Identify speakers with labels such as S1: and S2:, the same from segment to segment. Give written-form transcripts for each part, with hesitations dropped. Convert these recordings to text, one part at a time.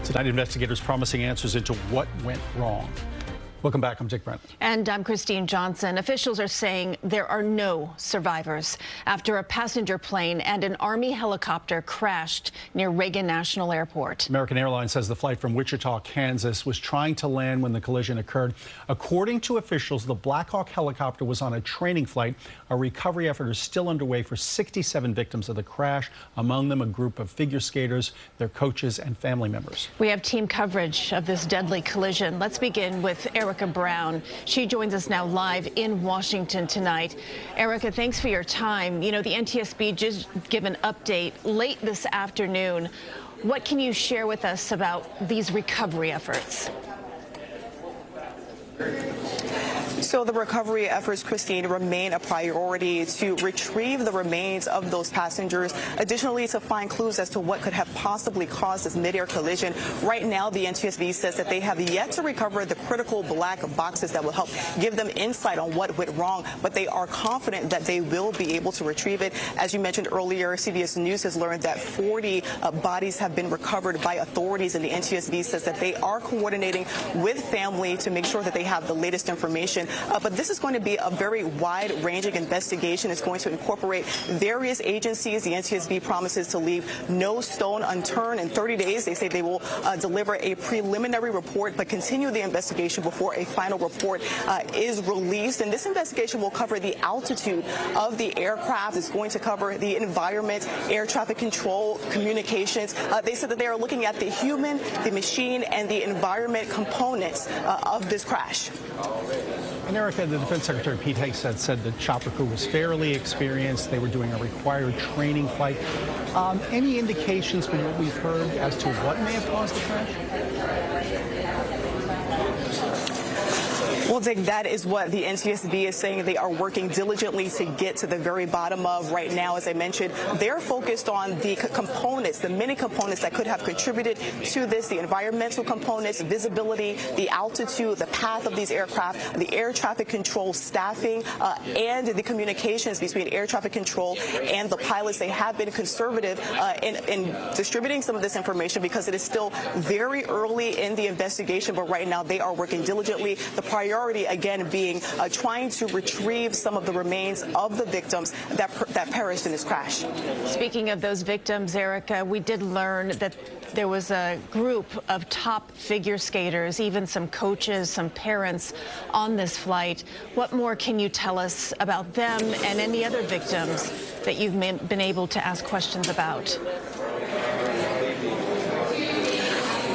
S1: Tonight, investigators promising answers into what went wrong. Welcome back. I'm Brennan.
S2: And I'm Kristine Johnson. Officials are saying there are no survivors after a passenger plane and an Army helicopter crashed near Reagan National Airport.
S1: American Airlines says the flight from Wichita, Kansas was trying to land when the collision occurred. According to officials, the Black Hawk helicopter was on a training flight. A recovery effort is still underway for 67 victims of the crash, among them a group of figure skaters, their coaches, and family members.
S2: We have team coverage of this deadly collision. Let's begin with Erica Brown. She joins us now live in Washington tonight. Erica, thanks for your time. You know, the NTSB just gave an update late this afternoon. What can you share with us about these recovery efforts?
S3: So the recovery efforts, Kristine, remain a priority to retrieve the remains of those passengers. Additionally, to find clues as to what could have possibly caused this midair collision. Right now, the NTSB says that they have yet to recover the critical black boxes that will help give them insight on what went wrong, but they are confident that they will be able to retrieve it. As you mentioned earlier, CBS News has learned that 40 bodies have been recovered by authorities, and the NTSB says that they are coordinating with family to make sure that they have the latest information. But this is going to be a very wide-ranging investigation. It's going to incorporate various agencies. The NTSB promises to leave no stone unturned. In 30 days, they say they will deliver a preliminary report, but continue the investigation before a final report is released. And this investigation will cover the altitude of the aircraft. It's going to cover the environment, air traffic control, communications. They said that they are looking at the human, the machine, and the environment components of this crash.
S1: And Erica, the Defense Secretary Pete Hegseth said the chopper crew was fairly experienced. They were doing a required training flight. Any indications from what we've heard as to what may have caused the crash?
S3: Well, Dick, that is what the NTSB is saying they are working diligently to get to the very bottom of right now. As I mentioned, they're focused on the components, the many components that could have contributed to this, the environmental components, visibility, the altitude, the path of these aircraft, the air traffic control staffing, and the communications between air traffic control and the pilots. They have been conservative in distributing some of this information because it is still very early in the investigation, but right now they are working diligently. The priority, again, being trying to retrieve some of the remains of the victims that perished in this crash.
S2: Speaking of those victims, Erica, we did learn that there was a group of top figure skaters, even some coaches, some parents on this flight. What more can you tell us about them and any other victims that you've been able to ask questions about?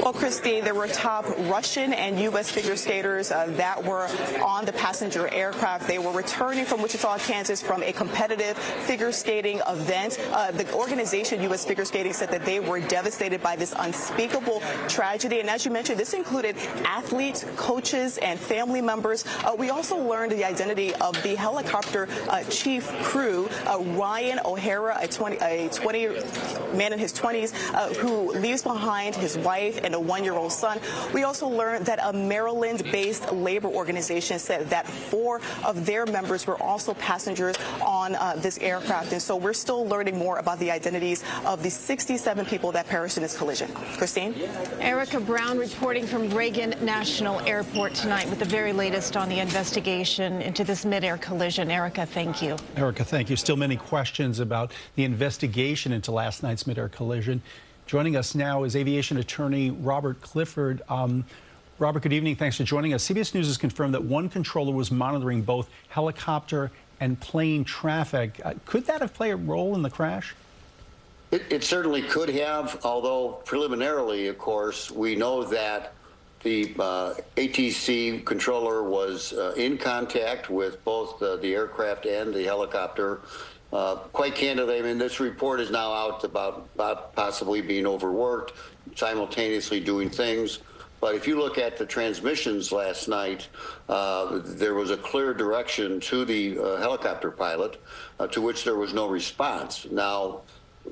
S3: Well, Kristine, there were top Russian and U.S. figure skaters that were on the passenger aircraft. They were returning from Wichita, Kansas from a competitive figure skating event. The organization, U.S. Figure Skating, said that they were devastated by this unspeakable tragedy. And as you mentioned, this included athletes, coaches, and family members. We also learned the identity of the helicopter chief crew, Ryan O'Hara, a 20 man in his 20s, who leaves behind his wife and a one-year-old son. We also learned that a Maryland-based labor organization said that 4 of their members were also passengers on this aircraft. And so we're still learning more about the identities of the 67 people that perished in this collision. Kristine?
S2: Erica Brown reporting from Reagan National Airport tonight with the very latest on the investigation into this midair collision. Erica, thank you.
S1: Erica, thank you. Still many questions about the investigation into last night's midair collision. Joining us now is aviation attorney Robert Clifford. Robert, good evening. Thanks for joining us. CBS News has confirmed that one controller was monitoring both helicopter and plane traffic. Could that have played a role in the crash?
S4: It certainly could have, although preliminarily, of course, we know that the ATC controller was in contact with both the aircraft and the helicopter. Quite candidly, I mean, this report is now out about possibly being overworked, simultaneously doing things. But if you look at the transmissions last night, there was a clear direction to the helicopter pilot, to which there was no response. Now,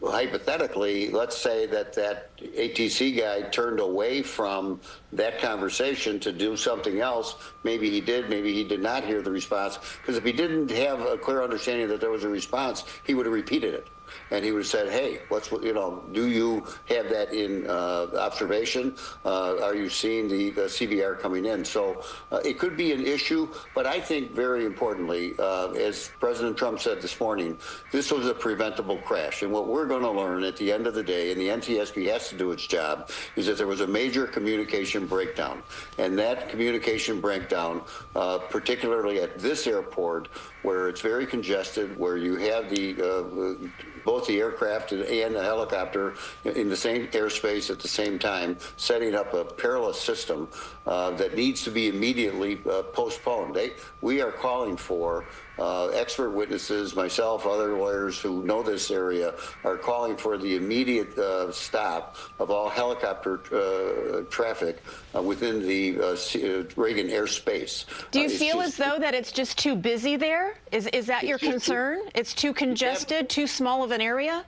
S4: hypothetically, let's say that ATC guy turned away from that conversation to do something else. Maybe he did, maybe he did not hear the response. Because if he didn't have a clear understanding that there was a response, he would have repeated it. and he would have said, hey, do you have that in observation? Are you seeing the CBR coming in? So it could be an issue, but I think very importantly, as President Trump said this morning, this was a preventable crash. And what we're going to learn at the end of the day, and the NTSB has to do its job, is that there was a major communication breakdown. And that communication breakdown, particularly at this airport, where it's very congested, where you have both the aircraft and the helicopter in the same airspace at the same time, setting up a perilous system that needs to be immediately postponed. We are calling for expert witnesses, myself, other lawyers who know this area, are calling for the immediate stop of all helicopter traffic within the Reagan airspace.
S2: Do you feel as though that it's just too busy there? Is that your concern? It's too congested, too small of an area?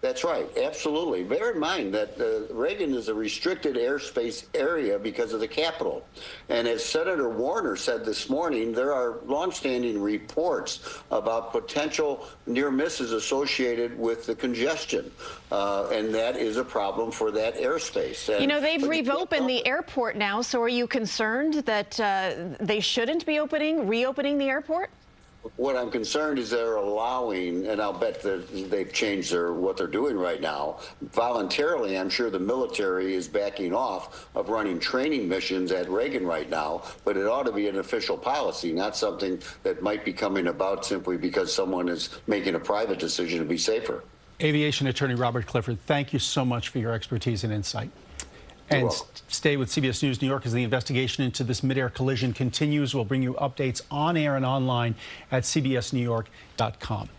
S4: That's right. Absolutely. Bear in mind that Reagan is a restricted airspace area because of the Capitol. And as Senator Warner said this morning, there are longstanding reports about potential near misses associated with the congestion. And that is a problem for that airspace. And,
S2: they've reopened the airport now. So are you concerned that they shouldn't be reopening the airport?
S4: What I'm concerned is they're allowing, and I'll bet that they've changed what they're doing right now. Voluntarily, I'm sure the military is backing off of running training missions at Reagan right now, but it ought to be an official policy, not something that might be coming about simply because someone is making a private decision to be safer.
S1: Aviation attorney Robert Clifford, thank you so much for your expertise and insight. And stay with CBS News New York as the investigation into this midair collision continues. We'll bring you updates on air and online at cbsnewyork.com.